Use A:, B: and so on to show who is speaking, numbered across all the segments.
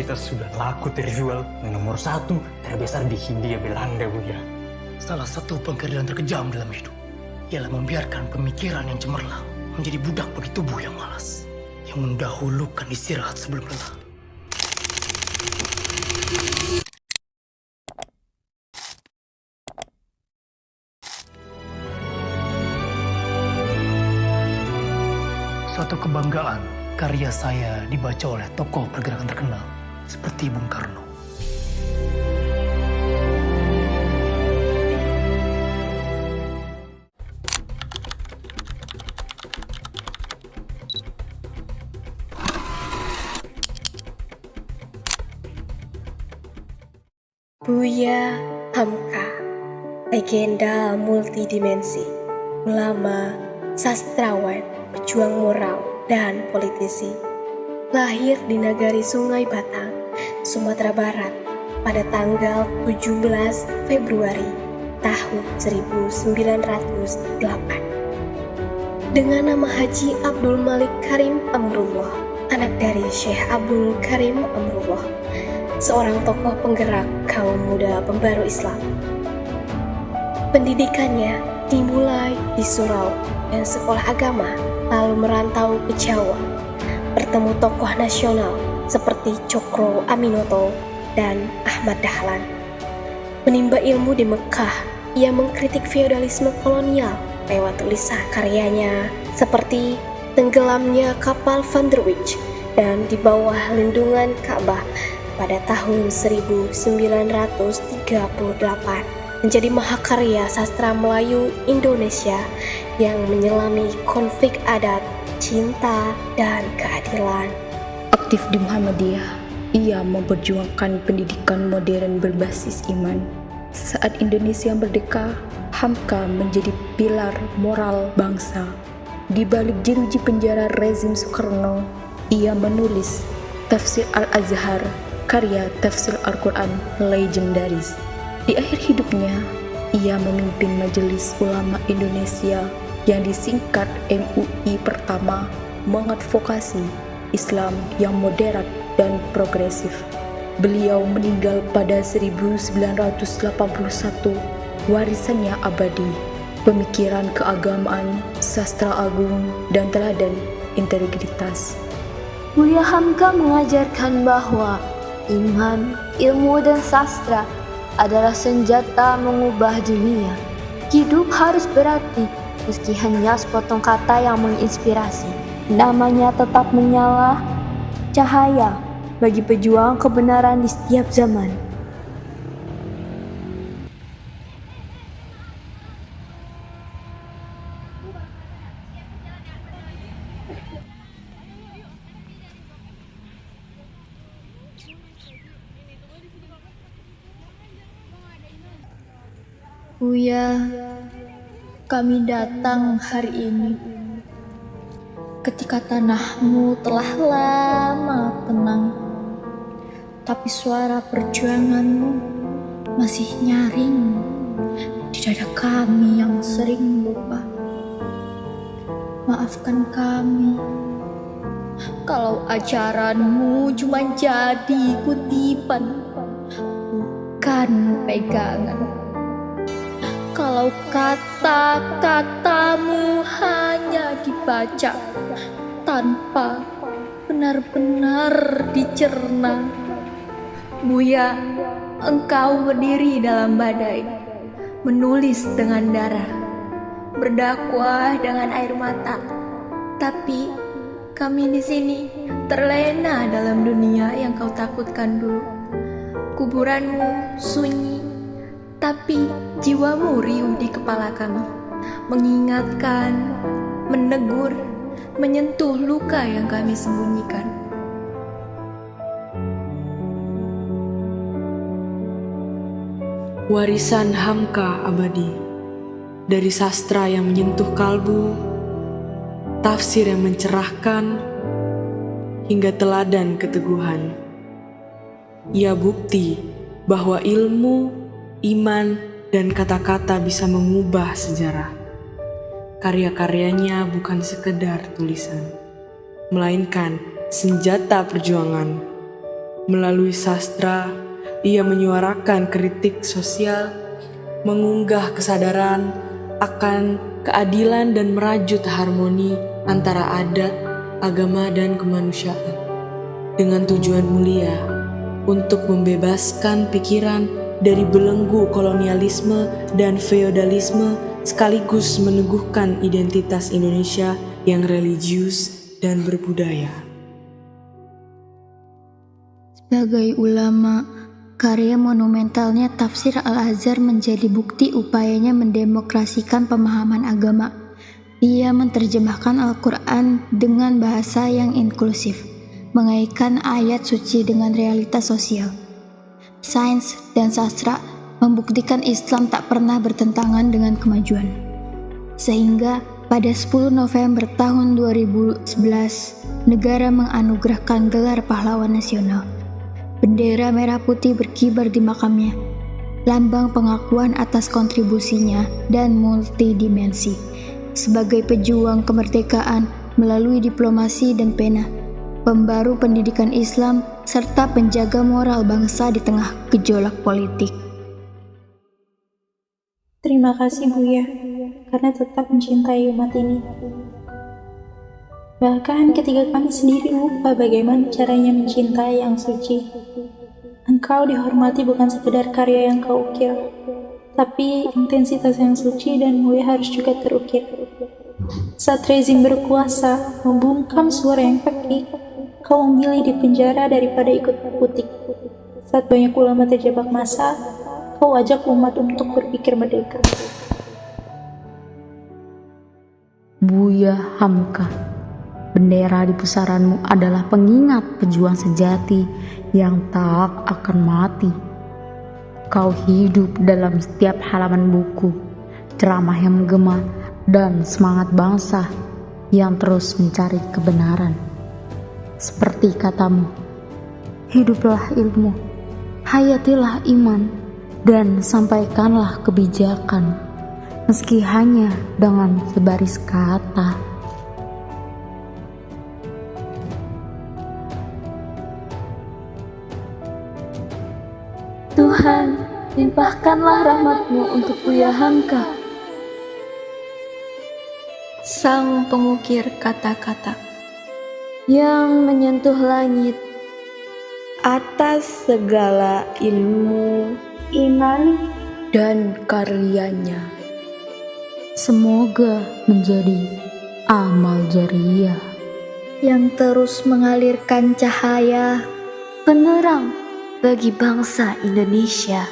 A: kita sudah laku terjual nomor 1 terbesar di Hindia Belanda, Buya.
B: Salah satu pengkhianatan terkejam dalam hidup ialah membiarkan pemikiran yang cemerlang menjadi budak bagi tubuh yang malas, yang mendahulukan istirahat sebelum lelah. Suatu kebanggaan karya saya dibaca oleh tokoh pergerakan terkenal seperti Bung Karno.
C: Buya Hamka, legenda multidimensi, ulama, sastrawan, pejuang moral, dan politisi. Lahir di nagari Sungai Batang, Sumatera Barat pada tanggal 17 Februari tahun 1908. Dengan nama Haji Abdul Malik Karim Amrullah, anak dari Syekh Abdul Karim Amrullah, seorang tokoh penggerak kaum muda pembaru Islam. Pendidikannya dimulai di surau dan sekolah agama, lalu merantau ke Jawa, bertemu tokoh nasional seperti Cokro Aminoto dan Ahmad Dahlan. Menimba ilmu di Mekah, ia mengkritik feodalisme kolonial lewat tulisan karyanya seperti Tenggelamnya Kapal Van der Wijk dan Di Bawah Lindungan Ka'bah pada tahun 1938, menjadi mahakarya sastra Melayu Indonesia yang menyelami konflik adat, cinta, dan keadilan.
D: Aktif di Muhammadiyah, ia memperjuangkan pendidikan modern berbasis iman. Saat Indonesia merdeka, Hamka menjadi pilar moral bangsa. Di balik jeruji penjara rezim Soekarno, ia menulis Tafsir Al-Azhar, karya tafsir Al-Quran legendaris. Di akhir hidupnya, ia memimpin Majelis Ulama Indonesia yang disingkat MUI pertama, mengadvokasi Islam yang moderat dan progresif. Beliau meninggal pada 1981, warisannya abadi, pemikiran keagamaan, sastra agung, dan teladan integritas.
E: Buya Hamka mengajarkan bahwa iman, ilmu, dan sastra adalah senjata mengubah dunia. Hidup harus berarti, meski hanya sepotong kata yang menginspirasi. Namanya tetap menyala cahaya bagi pejuang kebenaran di setiap zaman.
F: Buya, kami datang hari ini ketika tanahmu telah lama tenang, tapi suara perjuanganmu masih nyaring di dada kami yang sering lupa. Maafkan kami kalau ajaranmu cuma jadi kutipan, bukan pegangan. Kalau kata-katamu hanya dibaca tanpa benar-benar dicerna.
G: Buya, engkau berdiri dalam badai, menulis dengan darah, berdakwah dengan air mata. Tapi kami di sini terlena dalam dunia yang kau takutkan dulu. Kuburanmu sunyi, tapi jiwamu riuh di kepala kami, mengingatkan, menegur, menyentuh luka yang kami sembunyikan.
H: Warisan Hamka abadi, dari sastra yang menyentuh kalbu, tafsir yang mencerahkan, hingga teladan keteguhan. Ia bukti bahwa ilmu, iman, dan kata-kata bisa mengubah sejarah. Karya-karyanya bukan sekedar tulisan, melainkan senjata perjuangan. Melalui sastra, ia menyuarakan kritik sosial, mengunggah kesadaran akan keadilan dan merajut harmoni antara adat, agama, dan kemanusiaan. Dengan tujuan mulia untuk membebaskan pikiran dari belenggu kolonialisme dan feodalisme, sekaligus meneguhkan identitas Indonesia yang religius dan berbudaya.
F: Sebagai ulama, karya monumentalnya Tafsir Al-Azhar menjadi bukti upayanya mendemokrasikan pemahaman agama. Ia menerjemahkan Al-Quran dengan bahasa yang inklusif, mengaitkan ayat suci dengan realitas sosial. Sains dan sastra membuktikan Islam tak pernah bertentangan dengan kemajuan. Sehingga pada 10 November tahun 2011, negara menganugerahkan gelar pahlawan nasional. Bendera merah putih berkibar di makamnya, lambang pengakuan atas kontribusinya dan multidimensi. Sebagai pejuang kemerdekaan melalui diplomasi dan pena, pembaru pendidikan Islam, serta penjaga moral bangsa di tengah gejolak politik.
I: Terima kasih Buya, karena tetap mencintai umat ini. Bahkan ketika kami sendiri lupa bagaimana caranya mencintai yang suci. Engkau dihormati bukan sekedar karya yang kau ukir, tapi intensitas yang suci dan mulia harus juga terukir. Saat rezim berkuasa, membungkam suara yang pekik, kau memilih di penjara daripada ikut putik. Saat banyak ulama terjebak masa, kau ajak umat untuk berpikir merdeka.
D: Buya Hamka, bendera di pusaranmu adalah pengingat pejuang sejati yang tak akan mati. Kau hidup dalam setiap halaman buku, ceramah yang menggema, dan semangat bangsa yang terus mencari kebenaran. Seperti katamu, hiduplah ilmu, hayatilah iman, dan sampaikanlah kebijakan, meski hanya dengan sebaris kata.
E: Tuhan, limpahkanlah rahmat-Mu untuk Buya Hamka.
G: Sang pengukir kata-kata
E: yang menyentuh langit
J: atas segala ilmu,
E: iman,
D: dan karyanya. Semoga menjadi amal jariah
F: yang terus mengalirkan cahaya
E: penerang bagi bangsa Indonesia.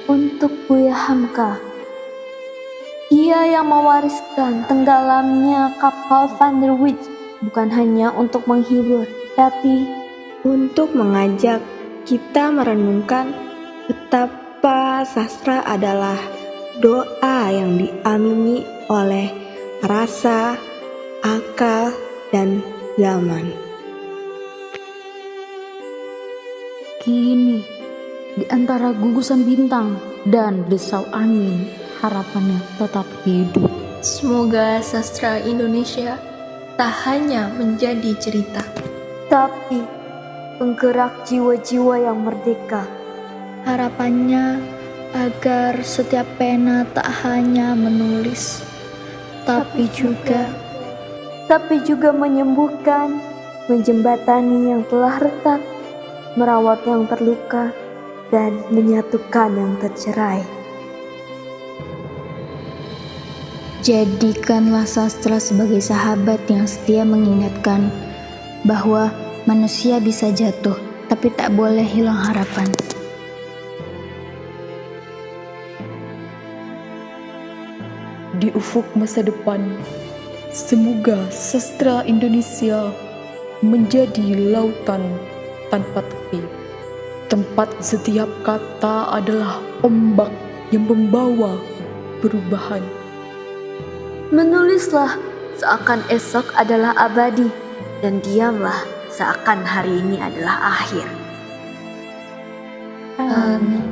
E: Untuk Buya Hamka, dia yang mewariskan tenggelamnya kapal Van der Wijk bukan hanya untuk menghibur, tapi
J: untuk mengajak kita merenungkan betapa sastra adalah doa yang diamini oleh rasa, akal, dan zaman.
D: Kini, di antara gugusan bintang dan desau angin, harapannya tetap hidup.
G: Semoga sastra Indonesia tak hanya menjadi cerita,
E: tapi penggerak jiwa-jiwa yang merdeka.
F: harapannya agar setiap pena tak hanya menulis, tapi juga
E: menyembuhkan, menjembatani yang telah retak, merawat yang terluka, dan menyatukan yang tercerai.
F: Jadikanlah sastra sebagai sahabat yang setia mengingatkan bahwa manusia bisa jatuh, tapi tak boleh hilang harapan.
D: Di ufuk masa depan, semoga sastra Indonesia menjadi lautan tanpa tepi. Tempat setiap kata adalah ombak yang membawa perubahan.
E: Menulislah seakan esok adalah abadi, dan diamlah seakan hari ini adalah akhir.
G: Amin.